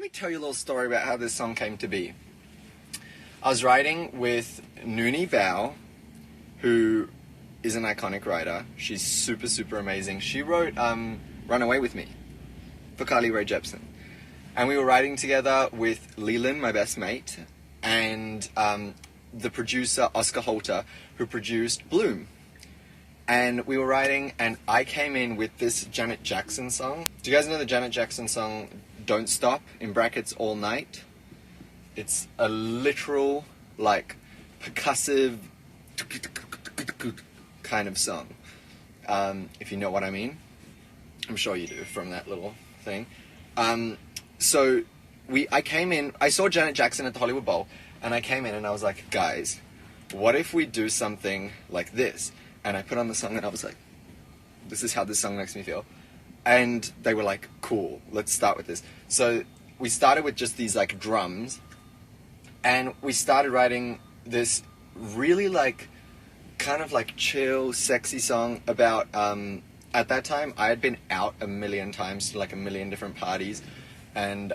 me tell you a little story about how this song came to be. I was writing with Noonie Bao, who is an iconic writer. She's super, super amazing. She wrote Run Away With Me for Carly Rae Jepsen. And we were writing together with Leland, my best mate, and the producer, Oscar Holter, who produced Bloom. And we were writing, and I came in with this Janet Jackson song. Do you guys know the Janet Jackson song, Don't Stop, in brackets, All Night? It's a literal, like, percussive kind of song. If you know what I mean. I'm sure you do from that little thing. So I came in, I saw Janet Jackson at the Hollywood Bowl, and I came in and I was like, guys, what if we do something like this? And I put on the song and I was like, this is how this song makes me feel. And they were like, cool, let's start with this. So we started with just these like drums, and we started writing this really like, kind of like chill, sexy song about, at that time I had been out a million times to like a million different parties, and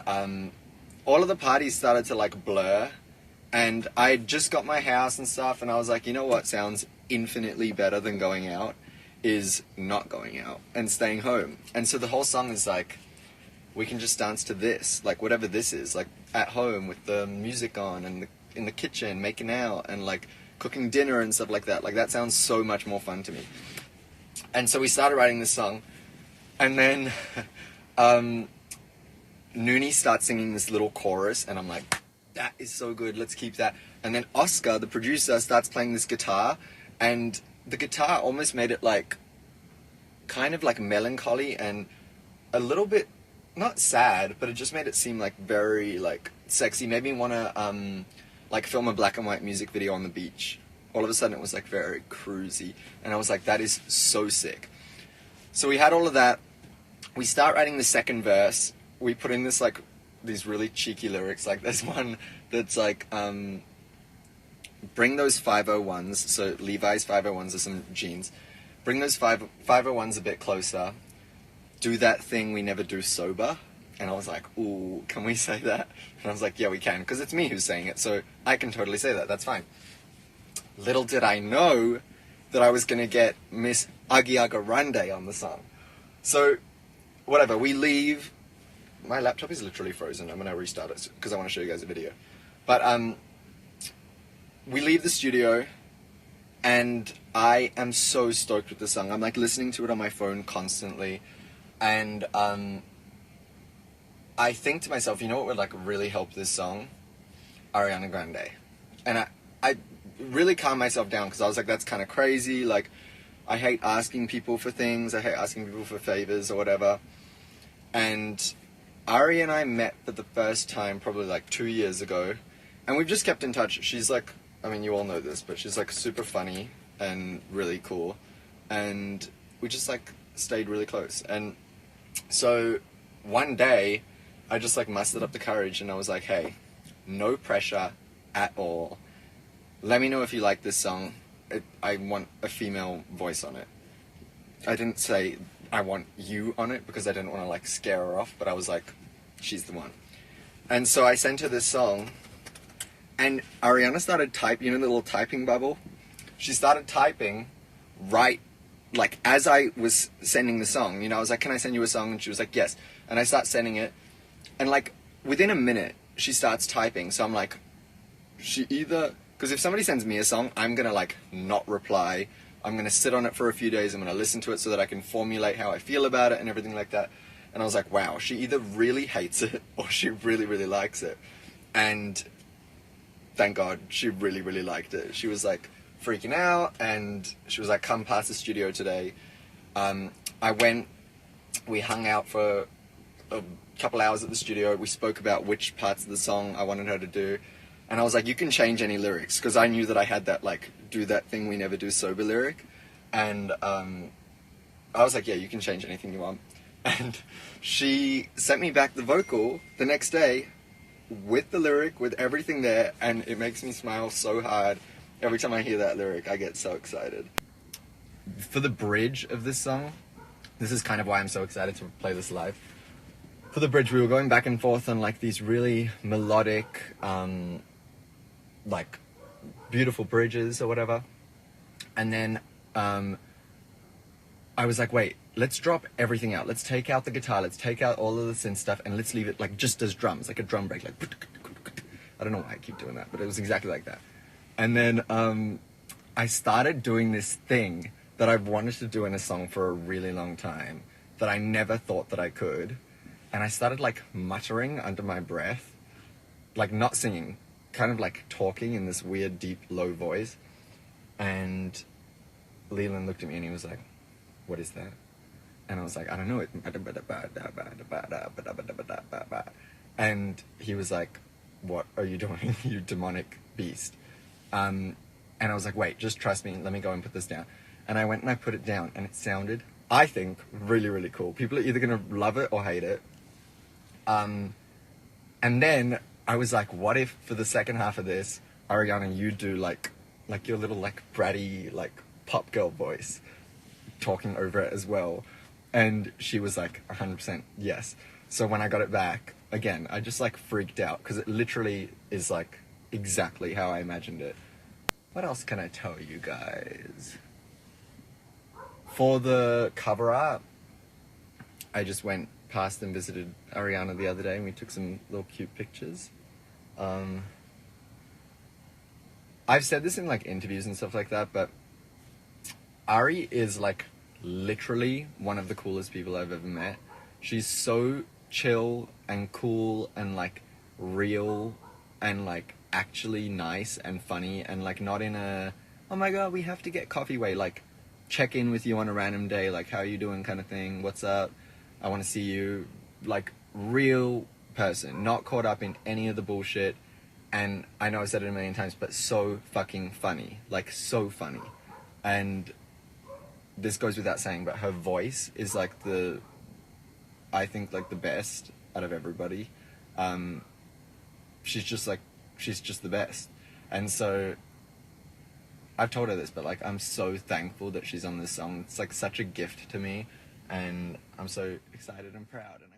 all of the parties started to like blur, and I just got my house and stuff, and I was like, you know what sounds infinitely better than going out is not going out and staying home. And so the whole song is like, we can just dance to this, like whatever this is, like at home with the music on and in the kitchen making out and like cooking dinner and stuff like that. Like that sounds so much more fun to me. And so we started writing this song, and then Noonie starts singing this little chorus, and I'm like, that is so good, let's keep that. And then Oscar, the producer, starts playing this guitar, and the guitar almost made it like, kind of like melancholy and a little bit, not sad, but it just made it seem like very like sexy. Made me want to like film a black and white music video on the beach. All of a sudden it was like very cruisy, and I was like, that is so sick. So we had all of that. We start writing the second verse. We put in this like these really cheeky lyrics. Like there's one that's like, bring those 501s, so Levi's 501s are some jeans. Bring those 501s a bit closer. Do that thing we never do sober. And I was like, ooh, can we say that? And I was like, yeah, we can, because it's me who's saying it, so I can totally say that, that's fine. Little did I know that I was going to get Miss Ariana Grande on the song. So, whatever, we leave. My laptop is literally frozen. I'm going to restart it because I want to show you guys a video. But, we leave the studio, and I am so stoked with the song. I'm like listening to it on my phone constantly, and I think to myself, you know what would like really help this song? Ariana Grande. And I really calmed myself down, because I was like, that's kind of crazy. Like, I hate asking people for things. I hate asking people for favors or whatever. And Ari and I met for the first time probably like 2 years ago, and we've just kept in touch. She's like, I mean, you all know this, but she's like super funny and really cool, and we just like stayed really close. And so one day I just like mustered up the courage, and I was like, hey, no pressure at all. Let me know if you like this song. I want a female voice on it. I didn't say I want you on it because I didn't want to like scare her off, but I was like, she's the one. And so I sent her this song, and Ariana started typing, you know the little typing bubble? She started typing right, like as I was sending the song, you know, I was like, can I send you a song? And she was like, yes. And I start sending it, and like within a minute she starts typing. So I'm like, she either, because if somebody sends me a song, I'm gonna like not reply. I'm gonna sit on it for a few days. I'm gonna listen to it so that I can formulate how I feel about it and everything like that. And I was like, wow, she either really hates it or she really, really likes it. And thank God she really, really liked it. She was like freaking out, and she was like, come past the studio today. I went, we hung out for a couple hours at the studio. We spoke about which parts of the song I wanted her to do. And I was like, you can change any lyrics, because I knew that I had that like, do that thing we never do sober lyric. And I was like, yeah, you can change anything you want. And she sent me back the vocal the next day with the lyric, with everything there, and it makes me smile so hard. Every time I hear that lyric, I get so excited. For the bridge of this song, this is kind of why I'm so excited to play this live. for the bridge, we were going back and forth on like these really melodic, like beautiful bridges or whatever. And then I was like, wait, let's drop everything out. Let's take out the guitar. Let's take out all of the synth stuff, and let's leave it like just as drums, like a drum break, like I don't know why I keep doing that, but it was exactly like that. And then I started doing this thing that I've wanted to do in a song for a really long time that I never thought that I could. And I started like muttering under my breath, like not singing, kind of like talking in this weird, deep, low voice. And Leland looked at me and he was like, what is that? And I was like, I don't know. And he was like, what are you doing, you demonic beast? And I was like, wait, just trust me. Let me go and put this down. And I went and I put it down, and it sounded, I think, really, really cool. People are either going to love it or hate it. And then I was like, what if for the second half of this, Ariana, you do like your little like bratty like pop girl voice talking over it as well? And she was like 100% yes. So when I got it back, again, I just like freaked out because it literally is like exactly how I imagined it. What else can I tell you guys? For the cover art, I just went past and visited Ariana the other day and we took some little cute pictures. I've said this in like interviews and stuff like that, but Ari is like literally one of the coolest people I've ever met. She's so chill and cool and like real and like actually nice and funny and like not in a, oh my god, we have to get coffee way, like check in with you on a random day, like how you doing kind of thing, what's up, I want to see you, like real person, not caught up in any of the bullshit. And I know I said it a million times, but so fucking funny, like so funny. And this goes without saying, but her voice is like I think like the best out of everybody. She's just the best. And so I've told her this, but like I'm so thankful that she's on this song. It's like such a gift to me, and I'm so excited and proud. And